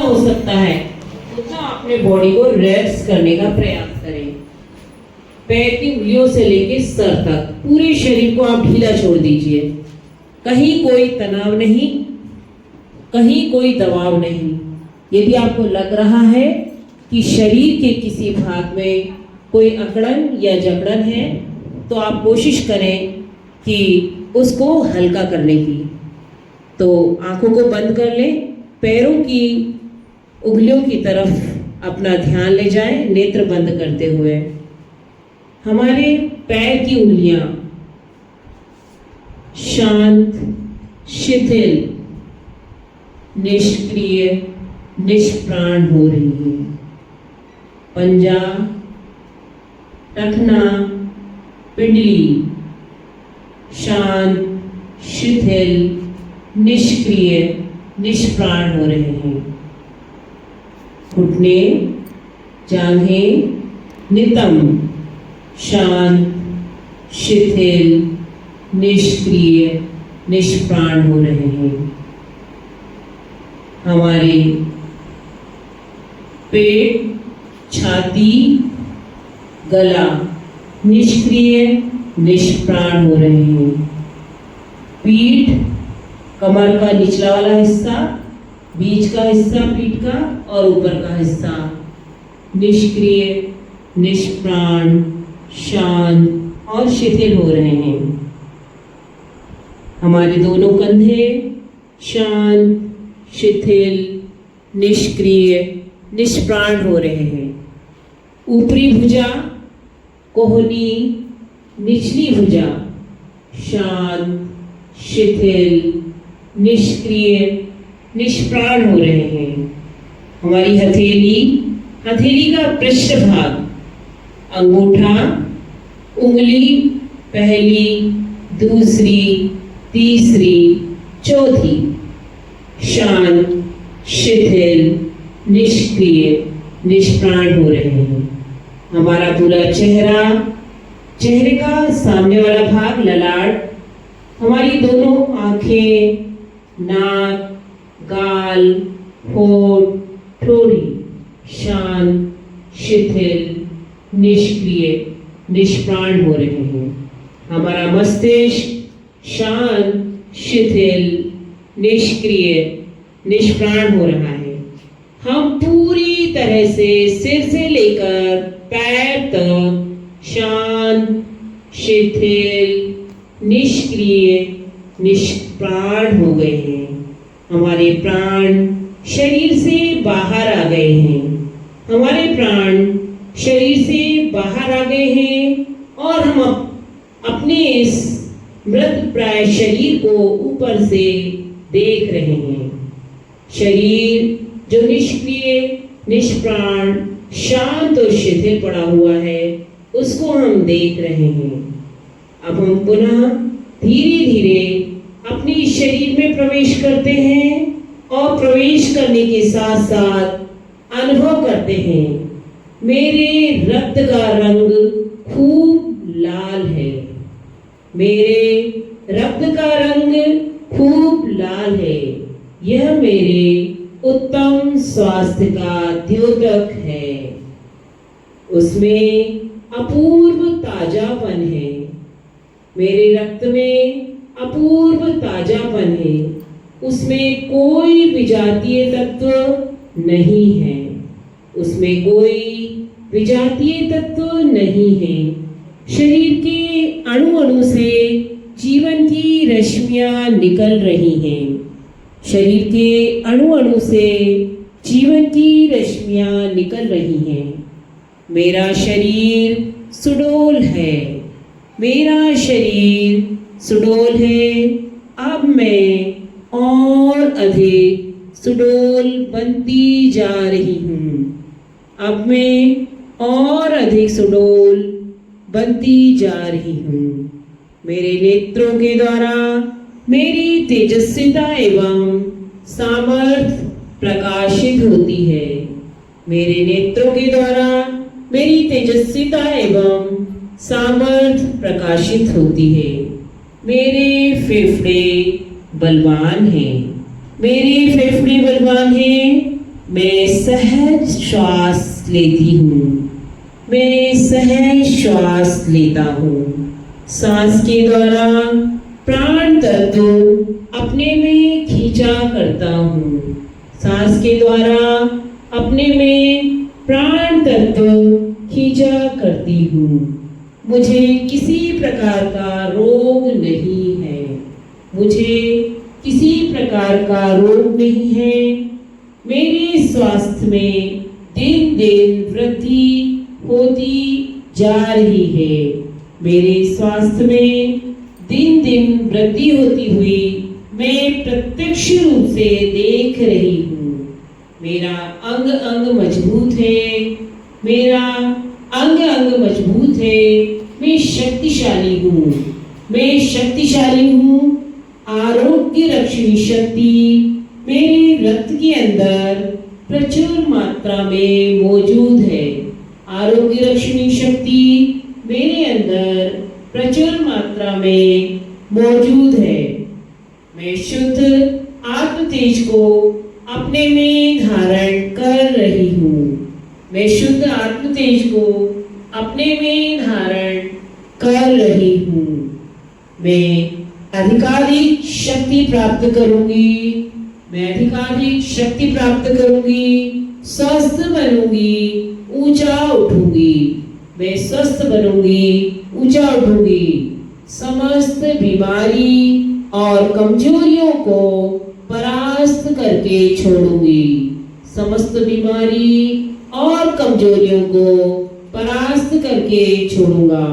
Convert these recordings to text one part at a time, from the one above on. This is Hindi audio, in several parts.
हो सकता है उतना अपने बॉडी को रिलैक्स करने का प्रयास करें। पैर की उंगलियों से लेकर सर तक पूरे शरीर को आप ढीला छोड़ दीजिए। कहीं कोई तनाव नहीं, कहीं कोई दबाव नहीं। यदि आपको लग रहा है कि शरीर के किसी भाग में कोई अकड़न या जकड़न है तो आप कोशिश करें कि उसको हल्का करने की। तो आंखों को बंद कर लें, पैरों की उंगलियों की तरफ अपना ध्यान ले जाएं, नेत्र बंद करते हुए। हमारे पैर की उंगलियां शांत, शिथिल, निष्क्रिय, निष्प्राण हो रही है। पंजा, टखना, पिंडली शांत, शिथिल, निष्क्रिय, निष्प्राण हो रहे हैं। घुटने, जांघें नितंब, शांत, शिथिल, निष्क्रिय, निष्प्राण हो रहे हैं। हमारे पेट, छाती, गला निष्क्रिय, निष्प्राण हो रहे हैं। पीठ, कमर का निचला वाला हिस्सा, बीच का हिस्सा पीठ का और ऊपर का हिस्सा निष्क्रिय, निष्प्राण, शांत और शिथिल हो रहे हैं। हमारे दोनों कंधे शांत, शिथिल, निष्क्रिय, निष्प्राण हो रहे हैं। ऊपरी भुजा, कोहनी, निचली भुजा शांत, शिथिल, निष्क्रिय, निष्प्राण हो रहे हैं। हमारी हथेली, हथेली का पृष्ठभाग, अंगूठा, उंगली, पहली, दूसरी, तीसरी, चौथी शांत, शिथिल, निष्क्रिय, निष्प्राण हो रहे हैं। हमारा पूरा चेहरा, चेहरे का सामने वाला भाग ललाट, हमारी दोनों आंखें, नाक, गाल, होठ, ठोड़ी शांत, शिथिल, निष्क्रिय, निष्प्राण हो रहे हैं। हमारा मस्तिष्क शांत, शिथिल, निष्क्रिय, निष्प्राण हो रहा है। हम पूरी तरह से सिर से लेकर पैर तक शांत, शिथिल, निष्क्रिय, निष्प्राण हो गए हैं। हमारे प्राण शरीर से बाहर आ गए हैं। हमारे प्राण शरीर से बाहर आ गए हैं और हम अपने इस मृत प्राय शरीर को ऊपर से देख रहे हैं। शरीर जो निष्क्रिय, निष्प्राण, शांत और शिथिल पड़ा हुआ है उसको हम देख रहे हैं। अब हम पुनः धीरे धीरे अपने शरीर में प्रवेश करते हैं और प्रवेश करने के साथ साथ अनुभव करते हैं मेरे रक्त का रंग खूब लाल है। मेरे रक्त का रंग खूब लाल है। यह मेरे उत्तम स्वास्थ्य का द्योतक है। उसमें अपूर्व ताजापन है। मेरे रक्त में अपूर्व ताजापन है। उसमें कोई विजातीय तत्व नहीं है। उसमें कोई विजातीय तत्व नहीं है। शरीर के अणु अणु से जीवन की रश्मियां निकल रही हैं। शरीर के अणु अणु से जीवन की रश्मियां निकल रही हैं। मेरा शरीर सुडौल है। मेरा शरीर सुडौल है। अब मैं और अधिक सुडौल बनती जा रही हूँ। अब मैं और अधिक सुडौल बनती जा रही हूँ। मेरे नेत्रों के द्वारा मेरी तेजस्विता एवं सामर्थ्य प्रकाशित होती है। मेरे नेत्रों के द्वारा मेरी तेजस्विता एवं सामर्थ्य प्रकाशित होती है। मेरे फेफड़े बलवान हैं। मेरे फेफड़े बलवान हैं मैं सहज श्वास लेती हूँ, मैं सहज श्वास लेता हूँ। सांस के द्वारा प्राण तत्व अपने में खींचा करता हूँ। सांस के द्वारा अपने में प्राण तत्व खींचा करती हूँ। मुझे किसी प्रकार का रोग नहीं है, मुझे किसी प्रकार का रोग नहीं है। मेरे स्वास्थ्य में दिन दिन वृद्धि होती जा रही है। मेरे स्वास्थ्य में दिन दिन वृद्धि होती हुई मैं प्रत्यक्ष रूप से देख रही हूँ। मेरा अंग अंग मजबूत है, मेरा अंग अंग मजबूत है। मैं शक्तिशाली हूँ, मैं शक्तिशाली हूँ। आरोग्य रक्षणी शक्ति मेरे रक्त के अंदर प्रचुर मात्रा में मौजूद है। आरोग्य रक्षणी शक्ति मेरे अंदर प्रचुर मात्रा में मौजूद है। मैं शुद्ध आत्म तेज को अपने में धारण कर रही हूँ। मैं शुद्ध आत्म तेज को अपने में धारण कर रही हूँ। मैं अधिकाधिक शक्ति प्राप्त करूंगी, मैं अधिकाधिक शक्ति प्राप्त करूंगी, स्वस्थ बनूंगी, ऊंचा उठूंगी। मैं स्वस्थ बनूंगी, ऊंचा उठूंगी। समस्त बीमारी और कमजोरियों को परास्त करके छोड़ूंगी। समस्त बीमारी और कमजोरियों को परास्त करके छोड़ूंगा।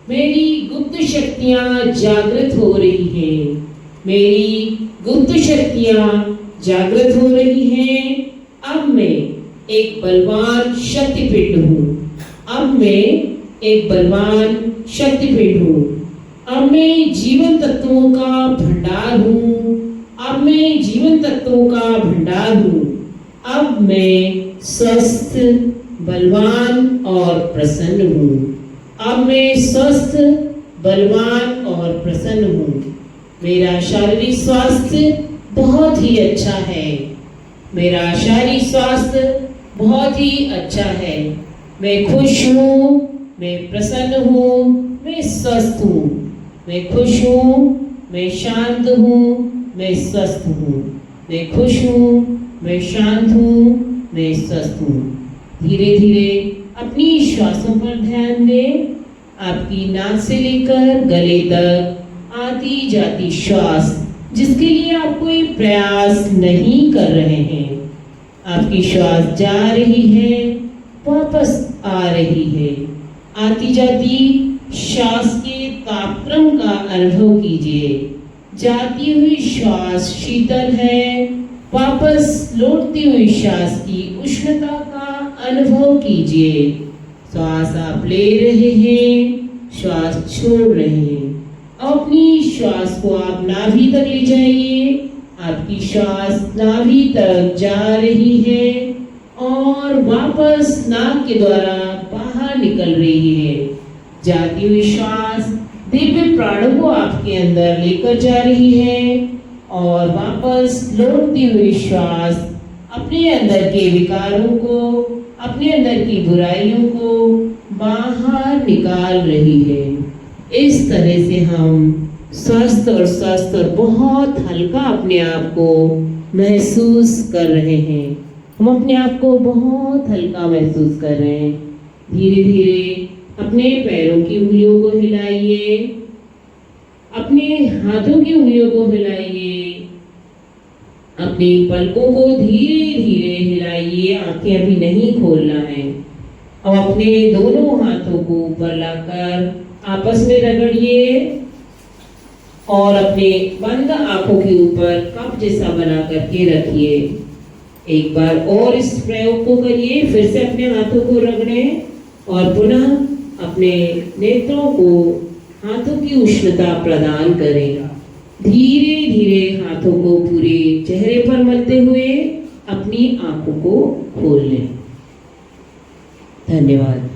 मेरी गुप्त शक्तियां जागृत हो रही हैं, मेरी गुप्त शक्तियां जागृत हो रही हैं। अब मैं एक बलवान शक्तिपीठ हूँ, अब मैं एक बलवान शक्तिपीठ हूँ। अब मैं जीवन तत्वों का भंडार हूँ, अब मैं जीवन तत्वों का भंडार हूँ। अब मैं स्वस्थ, बलवान और प्रसन्न हूँ। अब मैं स्वस्थ, बलवान और प्रसन्न हूँ। मेरा शारीरिक स्वास्थ्य बहुत ही अच्छा है, मेरा शारीरिक स्वास्थ्य बहुत ही अच्छा है। मैं खुश हूँ, मैं प्रसन्न हूँ, मैं स्वस्थ हूँ। मैं खुश हूँ, मैं शांत हूँ, मैं स्वस्थ हूँ। मैं खुश हूँ, मैं शांत हूँ, मैं स्वस्थ हूँ। धीरे धीरे अपनी श्वासों पर ध्यान दें। आपकी नाक से लेकर गले तक आती जाती श्वास, जिसके लिए आप कोई प्रयास नहीं कर रहे हैं। आपकी श्वास जा रही है, वापस आ रही है। आती जाती श्वास के तापक्रम का अनुभव कीजिए। जाती हुई श्वास शीतल है, वापस लौटती हुई श्वास की उष्णता का अनुभव कीजिए। श्वास आप ले रहे हैं, श्वास छोड़ रहे हैं। अपनी श्वास को आप नाभि तक ले जाइए। आपकी श्वास नाभि तक जा रही है और वापस नाक के द्वारा बाहर निकल रही है। जाती हुई श्वास दिव्य प्राणों को आपके अंदर लेकर जा रही है और वापस लौटती हुई श्वास अपने अंदर के विकारों को, अपने अंदर की बुराइयों को बाहर निकाल रही है। इस तरह से हम स्वस्थ और बहुत हल्का अपने आप को महसूस कर रहे हैं। हम अपने आप को बहुत हल्का महसूस कर रहे हैं। धीरे धीरे अपने पैरों की उंगलियों को हिलाइए, अपने हाथों की उंगलियों को हिलाइए, अपने पलकों को धीरे धीरे हिलाइए। आंखें अभी नहीं खोलना है। अब अपने दोनों हाथों को ऊपर लाकर आपस में रगड़िए और अपने बंद आंखों के ऊपर कप जैसा बना करके रखिए। एक बार और इस प्रयोग को करिए। फिर से अपने हाथों को रगड़ें और पुनः अपने नेत्रों को हाथों की उष्णता प्रदान करें। धीरे धीरे हाथों को पूरे चेहरे पर मलते हुए अपनी आंखों को खोल लें। धन्यवाद।